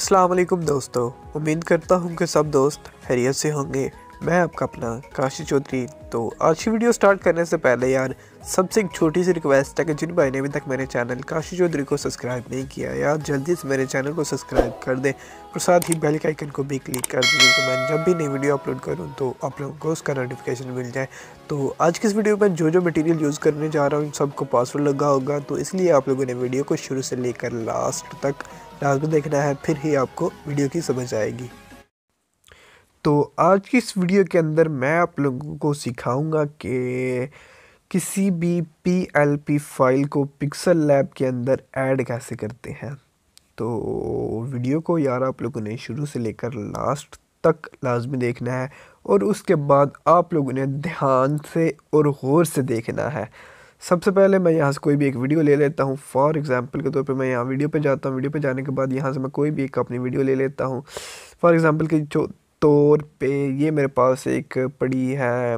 अस्सलाम वालेकुम दोस्तों, उम्मीद करता हूँ कि सब दोस्त खैरियत से होंगे। मैं आपका अपना काशी चौधरी। तो आज की वीडियो स्टार्ट करने से पहले यार सबसे एक छोटी सी रिक्वेस्ट है कि जिन भाई ने अभी तक मेरे चैनल काशी चौधरी को सब्सक्राइब नहीं किया यार जल्दी से मेरे चैनल को सब्सक्राइब कर दें और साथ ही बेल के आइकन को भी क्लिक कर दें तो मैं जब भी नई वीडियो अपलोड करूँ तो आप लोगों को उसका नोटिफिकेशन मिल जाए। तो आज की इस वीडियो में जो मटेरियल यूज़ करने जा रहा हूँ इन सबको पासवर्ड लगा होगा, तो इसलिए आप लोगों ने वीडियो को शुरू से लेकर लास्ट तक लाजमी देखना है, फिर ही आपको वीडियो की समझ आएगी। तो आज की इस वीडियो के अंदर मैं आप लोगों को सिखाऊंगा कि किसी भी पीएलपी फाइल को पिक्सल लैब के अंदर ऐड कैसे करते हैं। तो वीडियो को यार आप लोगों ने शुरू से लेकर लास्ट तक लाजमी देखना है और उसके बाद आप लोगों ने ध्यान से और गौर से देखना है। सबसे पहले मैं यहाँ से कोई भी एक वीडियो ले लेता हूँ। फॉर एग्जांपल के तौर पे मैं यहाँ वीडियो पे जाता हूँ। वीडियो पे जाने के बाद यहाँ से मैं कोई भी एक अपनी वीडियो ले लेता हूँ। फॉर एग्जांपल के तौर पे ये मेरे पास एक पड़ी है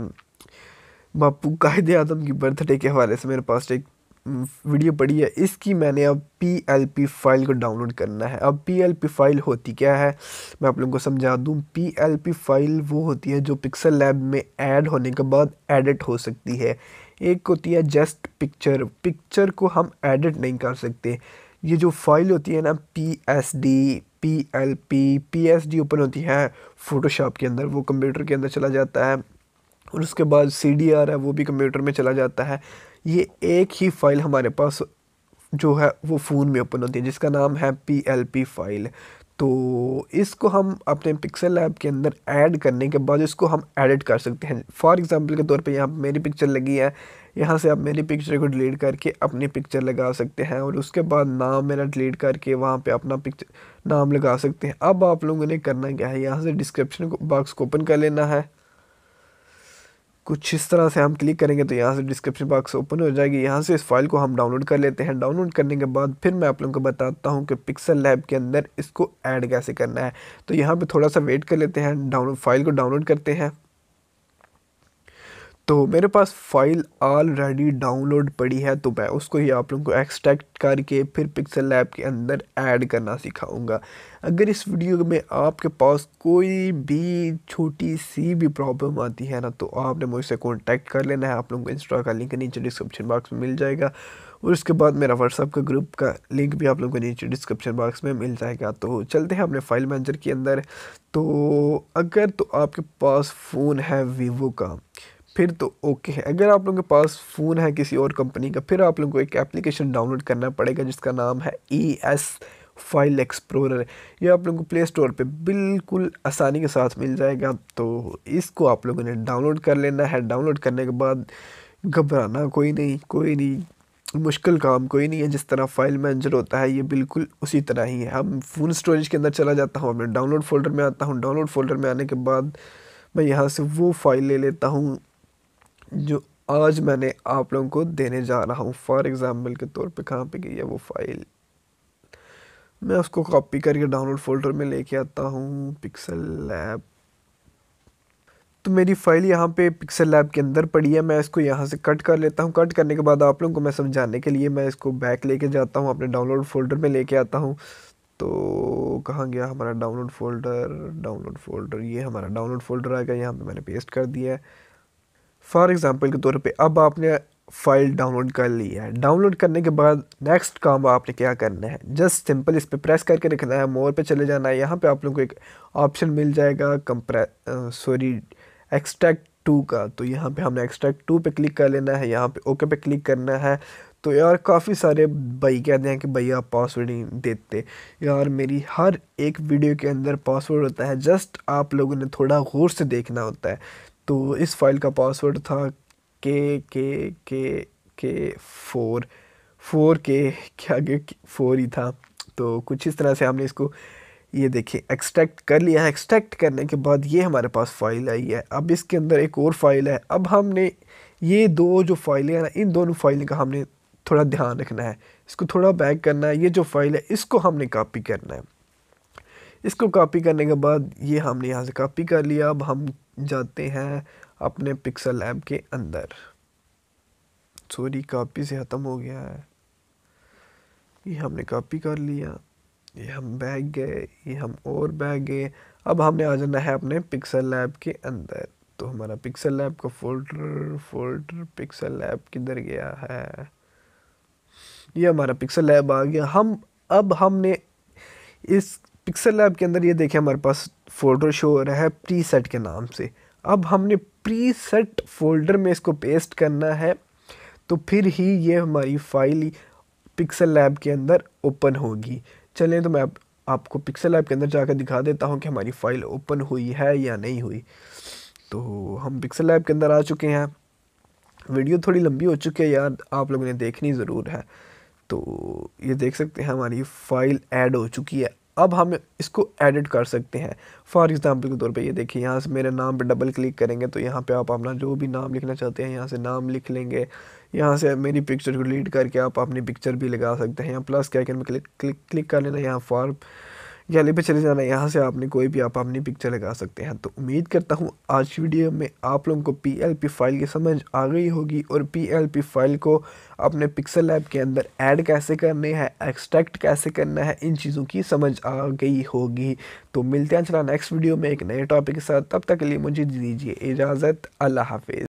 बापू कायदे आज़म की बर्थडे के हवाले से मेरे पास एक वीडियो पड़ी है। इसकी मैंने अब पीएलपी फाइल को डाउनलोड करना है। अब पीएलपी फाइल होती क्या है मैं आप लोगों को समझा दूं। पीएलपी फाइल वो होती है जो पिक्सल लैब में ऐड होने के बाद एडिट हो सकती है। एक होती है जस्ट पिक्चर को हम एडिट नहीं कर सकते। ये जो फाइल होती है ना पीएसडी ओपन होती है फोटोशॉप के अंदर, वो कंप्यूटर के अंदर चला जाता है और उसके बाद सीडीआर है वो भी कंप्यूटर में चला जाता है। ये एक ही फाइल हमारे पास जो है वो फ़ोन में ओपन होती है जिसका नाम है पीएलपी फाइल। तो इसको हम अपने पिक्सल लैब के अंदर ऐड करने के बाद इसको हम एडिट कर सकते हैं। फॉर एग्जांपल के तौर पे यहाँ मेरी पिक्चर लगी है, यहाँ से आप मेरी पिक्चर को डिलीट करके अपनी पिक्चर लगा सकते हैं और उसके बाद नाम मेरा डिलीट करके वहाँ पे अपना पिक्चर नाम लगा सकते हैं। अब आप लोगों ने करना क्या है, यहाँ से डिस्क्रिप्शन बॉक्स को ओपन कर लेना है। कुछ इस तरह से हम क्लिक करेंगे तो यहाँ से डिस्क्रिप्शन बॉक्स ओपन हो जाएगी। यहाँ से इस फाइल को हम डाउनलोड कर लेते हैं। डाउनलोड करने के बाद फिर मैं आप लोगों को बताता हूँ कि पिक्सल लैब के अंदर इसको ऐड कैसे करना है। तो यहाँ पे थोड़ा सा वेट कर लेते हैं, डाउनलोड फाइल को डाउनलोड करते हैं। तो मेरे पास फाइल ऑलरेडी डाउनलोड पड़ी है तो मैं उसको ही आप लोगों को एक्सट्रैक्ट करके फिर पिक्सल लैब के अंदर ऐड करना सिखाऊंगा। अगर इस वीडियो में आपके पास कोई भी छोटी सी भी प्रॉब्लम आती है ना तो आपने मुझसे कांटेक्ट कर लेना है। आप लोगों को इंस्टा का लिंक नीचे डिस्क्रिप्शन बॉक्स में मिल जाएगा और उसके बाद मेरा व्हाट्सअप का ग्रुप का लिंक भी आप लोगों को नीचे डिस्क्रिप्शन बॉक्स में मिल जाएगा। तो चलते हैं अपने फाइल मैनेजर के अंदर। तो अगर तो आपके पास फ़ोन है वीवो का फिर तो ओके है। अगर आप लोगों के पास फ़ोन है किसी और कंपनी का फिर आप लोगों को एक एप्लीकेशन डाउनलोड करना पड़ेगा जिसका नाम है ES फाइल एक्सप्लोरर। ये आप लोगों को प्ले स्टोर पे बिल्कुल आसानी के साथ मिल जाएगा। तो इसको आप लोगों ने डाउनलोड कर लेना है। डाउनलोड करने के बाद घबराना कोई नहीं, मुश्किल काम कोई नहीं है। जिस तरह फाइल मैनेजर होता है ये बिल्कुल उसी तरह ही है। हम फ़ोन स्टोरेज के अंदर चला जाता हूँ, अपने डाउनलोड फोल्डर में आता हूँ। डाउनलोड फोल्डर में आने के बाद मैं यहाँ से वो फाइल ले लेता हूँ जो आज मैंने आप लोगों को देने जा रहा हूँ। फॉर एग्जांपल के तौर पे कहाँ पे गई है वो फाइल, मैं उसको कॉपी करके डाउनलोड फोल्डर में लेके आता हूँ पिक्सल लैब। तो मेरी फाइल यहाँ पे पिक्सल लैब के अंदर पड़ी है। मैं इसको यहाँ से कट कर लेता हूँ। कट करने के बाद आप लोगों को मैं समझाने के लिए मैं इसको बैक लेके जाता हूँ, अपने डाउनलोड फोल्डर में लेके आता हूँ। तो कहाँ गया हमारा डाउनलोड फोल्डर, ये हमारा डाउनलोड फोल्डर आ गया, यहाँ पे मैंने पेस्ट कर दिया है। फॉर एग्जांपल के तौर पे अब आपने फ़ाइल डाउनलोड कर ली है। डाउनलोड करने के बाद नेक्स्ट काम आपने क्या करना है, जस्ट सिंपल इस पर प्रेस करके रखना है, मोर पे चले जाना है। यहाँ पे आप लोगों को एक ऑप्शन मिल जाएगा एक्सट्रैक्ट टू का। तो यहाँ पे हमने एक्सट्रैक्ट टू पे क्लिक कर लेना है, यहाँ पे ओके पे क्लिक करना है। तो यार काफ़ी सारे भाई कहते हैं कि भाई आप पासवर्ड नहीं देते। यार मेरी हर एक वीडियो के अंदर पासवर्ड होता है, जस्ट आप लोगों ने थोड़ा गौर से देखना होता है। तो इस फाइल का पासवर्ड था के 4 के आगे 4 ही था। तो कुछ इस तरह से हमने इसको ये देखिए एक्सट्रैक्ट कर लिया है। एक्सट्रैक्ट करने के बाद ये हमारे पास फाइल आई है। अब इसके अंदर एक और फाइल है। अब हमने ये दो जो फाइलें हैं ना इन दोनों फाइल का हमने थोड़ा ध्यान रखना है। इसको थोड़ा बैक करना है। ये जो फाइल है इसको हमने कॉपी करना है। इसको कॉपी करने के बाद ये हमने यहाँ से कॉपी कर लिया। अब हम जाते हैं अपने पिक्सल लैब के अंदर। सॉरी कॉपी से ख़त्म हो गया है, ये हमने कॉपी कर लिया। ये हम बैग गए, ये हम और बैग गए। अब हमने आ जाना है अपने पिक्सल लैब के अंदर। तो हमारा पिक्सल लैब का फोल्डर पिक्सल लैब किधर गया है? ये हमारा पिक्सल लैब आ गया। अब हमने इस पिक्सल लैब के अंदर ये देखें हमारे पास फोल्डर शो हो रहा है प्रीसेट के नाम से। अब हमने प्रीसेट फोल्डर में इसको पेस्ट करना है, तो फिर ही ये हमारी फाइल पिक्सल लैब के अंदर ओपन होगी। चलें तो मैं आपको पिक्सल लैब के अंदर जाकर दिखा देता हूँ कि हमारी फ़ाइल ओपन हुई है या नहीं हुई। तो हम पिक्सल लैब के अंदर आ चुके हैं। वीडियो थोड़ी लंबी हो चुकी है यार, आप लोगों ने देखनी ज़रूर है। तो ये देख सकते हैं हमारी फ़ाइल ऐड हो चुकी है। अब हम इसको एडिट कर सकते हैं। फॉर एग्ज़ाम्पल के तौर पे ये देखिए, यहाँ से मेरे नाम पे डबल क्लिक करेंगे तो यहाँ पे आप अपना जो भी नाम लिखना चाहते हैं यहाँ से नाम लिख लेंगे। यहाँ से मेरी पिक्चर को डिलीट करके आप अपनी पिक्चर भी लगा सकते हैं। यहाँ प्लस के आइकन में क्लिक कर लेना, यहाँ फॉर गैलरी पे चले जाना, यहाँ से आपने कोई भी आप अपनी पिक्चर लगा सकते हैं। तो उम्मीद करता हूँ आज की वीडियो में आप लोगों को PLP फाइल की समझ आ गई होगी और PLP फाइल को अपने पिक्सल लैब के अंदर ऐड कैसे करने हैं, एक्सट्रैक्ट कैसे करना है, इन चीज़ों की समझ आ गई होगी। तो मिलते हैं चला नेक्स्ट वीडियो में एक नए टॉपिक के साथ। तब तक के लिए मुझे दीजिए इजाज़त। अल्लाह हाफिज़।